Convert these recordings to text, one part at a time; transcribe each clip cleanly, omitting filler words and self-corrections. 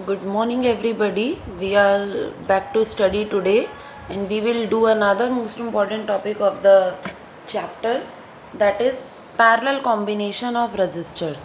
Good morning, everybody. We are back to study today, and we will do another most important topic of the chapter, that is parallel combination of resistors.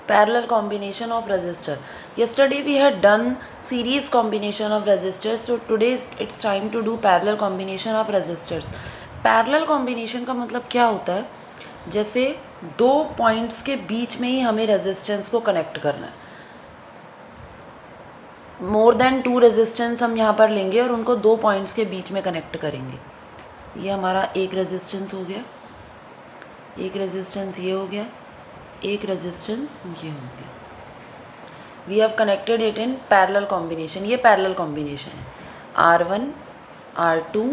Parallel combination of resistor. Yesterday we had done series combination of resistors, so today it's time to do parallel combination of resistors. Parallel combination का मतलब क्या होता है? जैसे दो points के बीच में ही हमें रेजिस्टेंस को कनेक्ट करना है. मोर देन 2 रेजिस्टेंस हम यहाँ पर लेंगे और उनको दो पॉइंट्स के बीच में कनेक्ट करेंगे. ये हमारा एक रेजिस्टेंस हो गया, एक रेजिस्टेंस ये हो गया, एक रेजिस्टेंस ये हो गया. We have connected it in parallel combination. ये पैरेलल कॉम्बिनेशन है. R1, R2,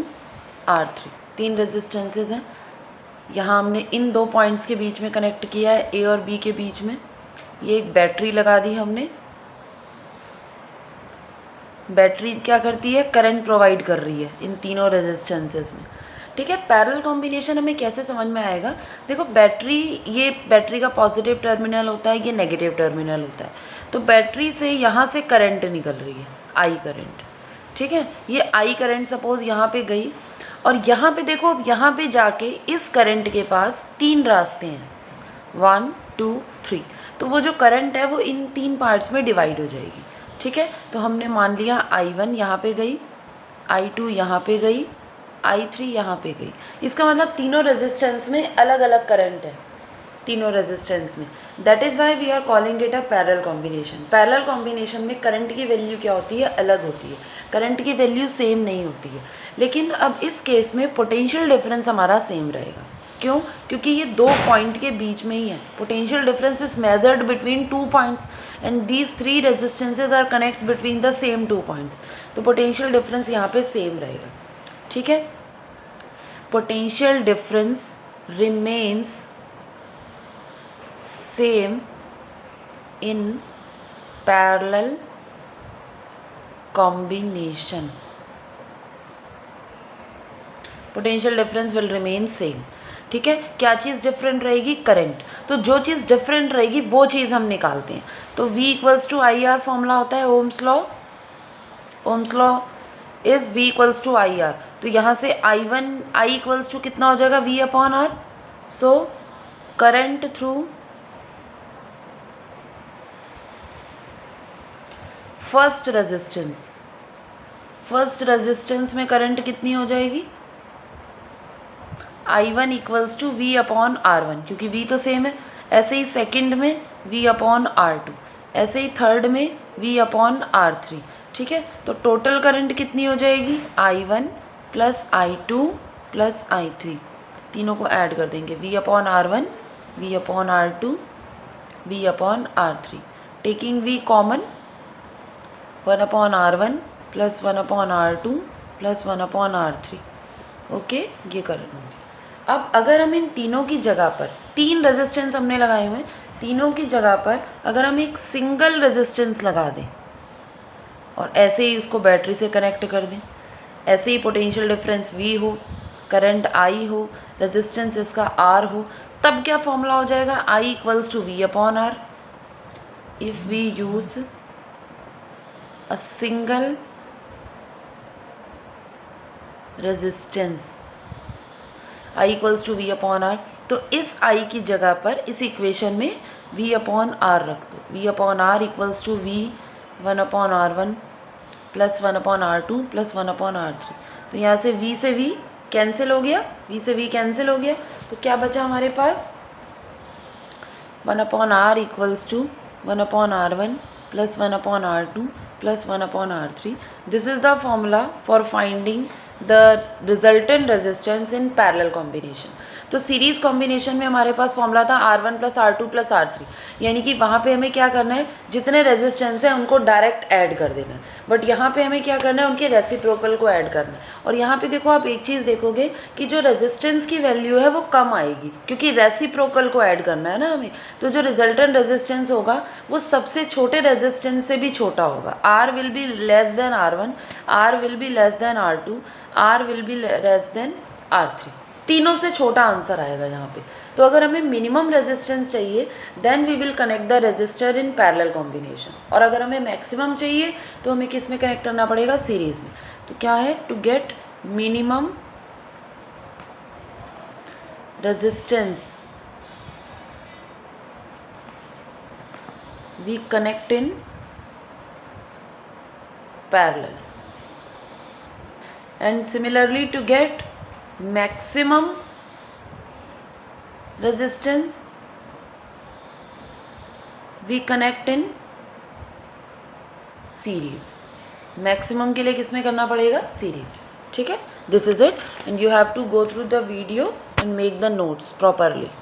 R3 तीन रेजिस्टेंसेज हैं. यहाँ हमने इन दो पॉइंट्स के बीच में कनेक्ट किया है, A और B के बीच में. ये एक बैटरी लगा दी हमने. बैटरी क्या करती है? करंट प्रोवाइड कर रही है इन तीनों रेजिस्टेंसेज में. ठीक है. पैरेलल कॉम्बिनेशन हमें कैसे समझ में आएगा? देखो, बैटरी, ये बैटरी का पॉजिटिव टर्मिनल होता है, ये नेगेटिव टर्मिनल होता है. तो बैटरी से यहाँ से करंट निकल रही है, आई करंट. ठीक है. ये आई करंट सपोज यहाँ पे गई और यहाँ पे देखो, यहाँ पे जाके इस करंट के पास तीन रास्ते हैं, 1, 2, 3. तो वो जो करंट है वो इन तीन पार्ट्स में डिवाइड हो जाएगी. ठीक है. तो हमने मान लिया I1 यहाँ पे गई, I2 यहाँ पे गई, I3 यहाँ पे गई. इसका मतलब तीनों रेजिस्टेंस में अलग अलग करंट है, तीनों रेजिस्टेंस में. That is why we are calling it a parallel combination. Parallel combination में करंट की वैल्यू क्या होती है? अलग होती है. करंट की वैल्यू सेम नहीं होती है. लेकिन अब इस केस में पोटेंशियल डिफरेंस हमारा सेम रहेगा. क्यों? क्योंकि ये दो पॉइंट के बीच में ही है. Potential difference is measured between 2 points and these 3 resistances are connect between the same 2 points. तो पोटेंशियल डिफरेंस यहाँ पे सेम रहेगा. ठीक है. Potential difference remains same in parallel combination. Potential difference will remain same. ठीक है. क्या चीज़ डिफरेंट रहेगी? करंट. तो जो चीज़ डिफरेंट रहेगी वो चीज़ हम निकालते हैं. तो V equals to I R formula होता है Ohm's law. Ohm's law is V equals to I R. तो यहाँ से I इक्वल्स टू कितना हो जाएगा? V upon R. So current through first resistance, first resistance में करंट कितनी हो जाएगी? I1 equals to V upon R1, क्योंकि V तो सेम है. ऐसे ही सेकंड में V अपॉन R2, ऐसे ही थर्ड में V अपॉन R3. ठीक है. तो टोटल करंट कितनी हो जाएगी? I1 plus I2 plus I3. तीनों को ऐड कर देंगे. V upon R1, V upon R2, V upon R3. Taking V common, 1 upon R1 plus 1 upon R2 plus 1 upon R3. Okay. ये करंट होंगे. अब अगर हम इन तीनों की जगह पर, तीन रेजिस्टेंस हमने लगाए हुए हैं, तीनों की जगह पर अगर हम एक सिंगल रेजिस्टेंस लगा दें और ऐसे ही उसको बैटरी से कनेक्ट कर दें, ऐसे ही पोटेंशियल डिफरेंस V हो, करंट I हो, रेजिस्टेंस इसका R हो, तब क्या फॉर्मूला हो जाएगा? I equals to V upon R. If we use a single resistance, I equals to V upon R. तो इस I की जगह पर इस इक्वेशन में V अपॉन R रख दो. V upon R equals to V 1 upon R1 plus 1 upon R2 plus 1 upon R3. तो यहाँ से V कैंसिल हो गया, V से V कैंसिल हो गया. तो क्या बचा हमारे पास? 1 upon R equals to 1 upon R1 plus 1 upon R2 plus 1 upon R3. This is the formula for finding the resultant resistance in parallel combination. तो सीरीज कॉम्बिनेशन में हमारे पास फॉर्मूला था R1 + R2 + R3, यानी कि वहाँ पे हमें क्या करना है, जितने रेजिस्टेंस है उनको डायरेक्ट ऐड कर देना है, बट यहाँ पे हमें क्या करना है, उनके रेसिप्रोकल को ऐड करना है। और यहाँ पे देखो आप एक चीज़ देखोगे कि जो रेजिस्टेंस की वैल्यू है वो कम आएगी, क्योंकि रेसिप्रोकल को ऐड करना है ना हमें। तो जो रिजल्टेंट रेजिस्टेंस होगा वो सबसे छोटे रेजिस्टेंस से भी छोटा होगा। R will be less than R1, R will be less than R2, R will be less than R3। तीनों से छोटा आंसर आएगा यहाँ पे। तो अगर हमें मिनिमम रेजिस्टेंस चाहिए then we will connect the resistor in parallel combination, और अगर हमें मैक्सिमम चाहिए तो हमें किस में कनेक्ट करना पड़ेगा, सीरीज में। तो क्या है, to get minimum resistance we connect in parallel, and similarly to get maximum resistance we connect in series। Maximum के लिए किसमें करना पड़ेगा, सीरीज। ठीक है, this is it, and you have to go through the video and make the notes properly।